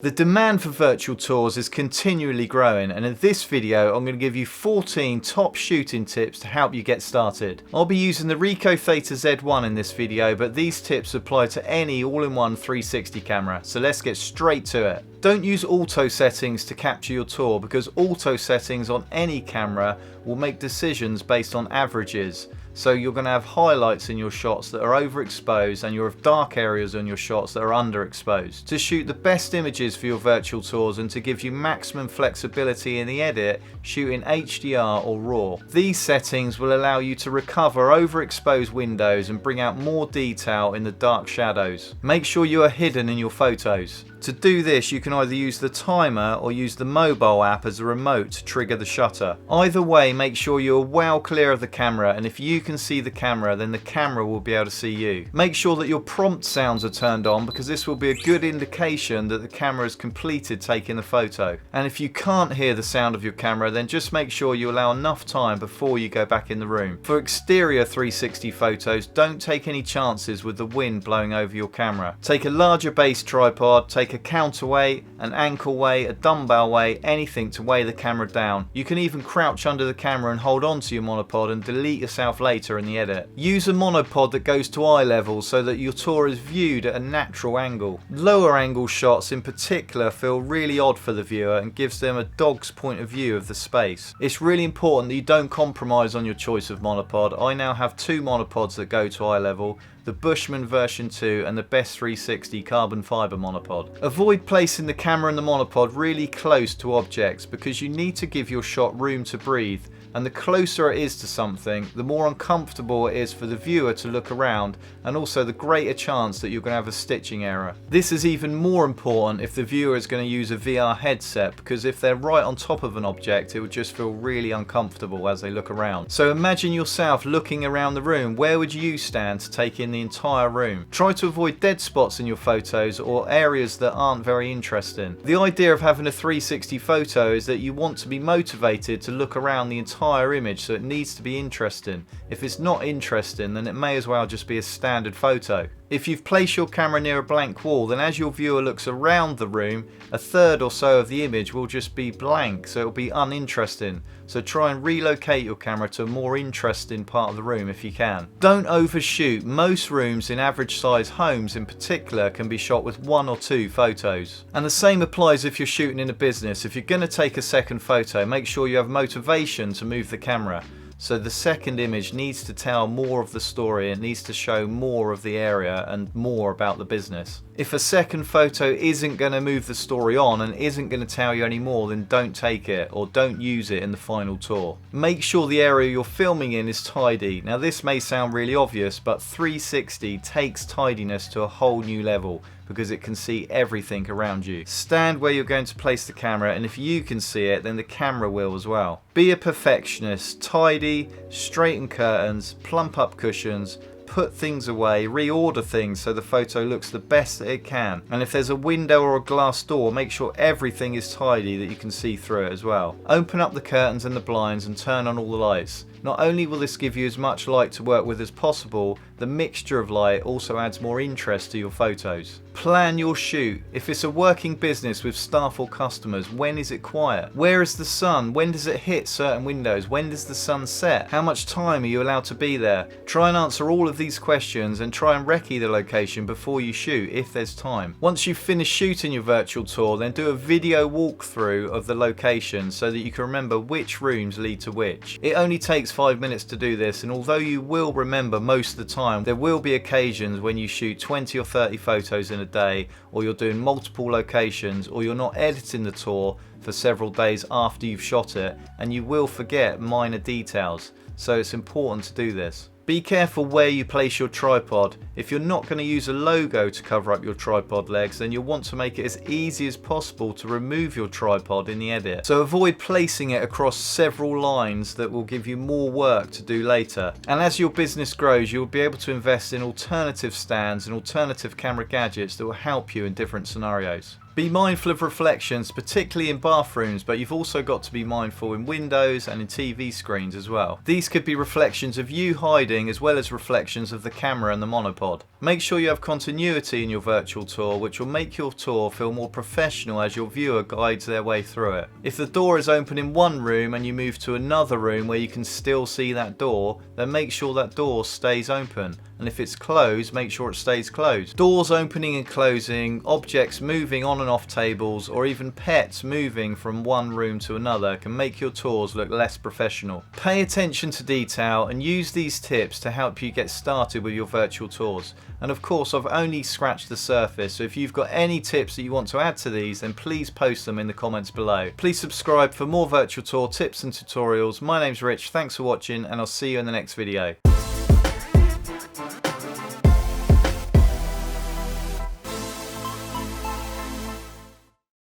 The demand for virtual tours is continually growing, and in this video I'm going to give you 14 top shooting tips to help you get started. I'll be using the Ricoh Theta Z1 in this video, but these tips apply to any all-in-one 360 camera, so let's get straight to it. Don't use auto settings to capture your tour, because auto settings on any camera will make decisions based on averages. So you're going to have highlights in your shots that are overexposed, and you'll have dark areas on your shots that are underexposed. To shoot the best images for your virtual tours and to give you maximum flexibility in the edit, shoot in HDR or RAW. These settings will allow you to recover overexposed windows and bring out more detail in the dark shadows. Make sure you are hidden in your photos. To do this, you can either use the timer or use the mobile app as a remote to trigger the shutter. Either way, make sure you are well clear of the camera, and if you can see the camera, then the camera will be able to see you. Make sure that your prompt sounds are turned on, because this will be a good indication that the camera has completed taking the photo. And if you can't hear the sound of your camera, then just make sure you allow enough time before you go back in the room. For exterior 360 photos, don't take any chances with the wind blowing over your camera. Take a larger base tripod, take a counterweight, an ankle weight, a dumbbell weight, anything to weigh the camera down. You can even crouch under the camera and hold on to your monopod and delete yourself later in the edit. Use a monopod that goes to eye level so that your tour is viewed at a natural angle. Lower angle shots in particular feel really odd for the viewer and gives them a dog's point of view of the space. It's really important that you don't compromise on your choice of monopod. I now have two monopods that go to eye level, the Bushman version 2 and the Best 360 carbon fiber monopod. Avoid placing the camera and the monopod really close to objects, because you need to give your shot room to breathe, and the closer it is to something, the more uncomfortable it is for the viewer to look around, and also the greater chance that you're going to have a stitching error. This is even more important if the viewer is going to use a VR headset, because if they're right on top of an object, it would just feel really uncomfortable as they look around. So imagine yourself looking around the room. Where would you stand to take in the entire room? Try to avoid dead spots in your photos or areas that aren't very interesting. The idea of having a 360 photo is that you want to be motivated to look around the entire image, so it needs to be interesting. If it's not interesting, then it may as well just be a standard photo. If you've placed your camera near a blank wall, then as your viewer looks around the room, a third or so of the image will just be blank, so it'll be uninteresting. So try and relocate your camera to a more interesting part of the room if you can. Don't overshoot. Most rooms in average size homes in particular can be shot with 1 or 2 photos. And the same applies if you're shooting in a business. If you're going to take a second photo, make sure you have motivation to move the camera. So the second image needs to tell more of the story, it needs to show more of the area and more about the business. If a second photo isn't going to move the story on and isn't going to tell you any more, then don't take it or don't use it in the final tour. Make sure the area you're filming in is tidy. Now this may sound really obvious, but 360 takes tidiness to a whole new level, because it can see everything around you. Stand where you're going to place the camera, and if you can see it, then the camera will as well. Be a perfectionist. Tidy, straighten curtains, plump up cushions, put things away, reorder things so the photo looks the best that it can. And if there's a window or a glass door, make sure everything is tidy that you can see through it as well. Open up the curtains and the blinds and turn on all the lights. Not only will this give you as much light to work with as possible, the mixture of light also adds more interest to your photos. Plan your shoot. If it's a working business with staff or customers, when is it quiet? Where is the sun? When does it hit certain windows? When does the sun set? How much time are you allowed to be there? Try and answer all of these questions and try and recce the location before you shoot if there's time. Once you've finished shooting your virtual tour, then do a video walkthrough of the location so that you can remember which rooms lead to which. It only takes 5 minutes to do this, and although you will remember most of the time, there will be occasions when you shoot 20 or 30 photos in a day, or you're doing multiple locations, or you're not editing the tour for several days after you've shot it, and you will forget minor details. So it's important to do this. Be careful where you place your tripod. If you're not going to use a logo to cover up your tripod legs, then you'll want to make it as easy as possible to remove your tripod in the edit. So avoid placing it across several lines that will give you more work to do later. And as your business grows, you'll be able to invest in alternative stands and alternative camera gadgets that will help you in different scenarios. Be mindful of reflections, particularly in bathrooms, but you've also got to be mindful in windows and in TV screens as well. These could be reflections of you hiding as well as reflections of the camera and the monopod. Make sure you have continuity in your virtual tour, which will make your tour feel more professional as your viewer guides their way through it. If the door is open in one room and you move to another room where you can still see that door, then make sure that door stays open. And if it's closed, make sure it stays closed. Doors opening and closing, objects moving on and off tables, or even pets moving from one room to another can make your tours look less professional. Pay attention to detail and use these tips to help you get started with your virtual tours. And of course, I've only scratched the surface, so if you've got any tips that you want to add to these, then please post them in the comments below. Please subscribe for more virtual tour tips and tutorials. My name's Rich, thanks for watching, and I'll see you in the next video.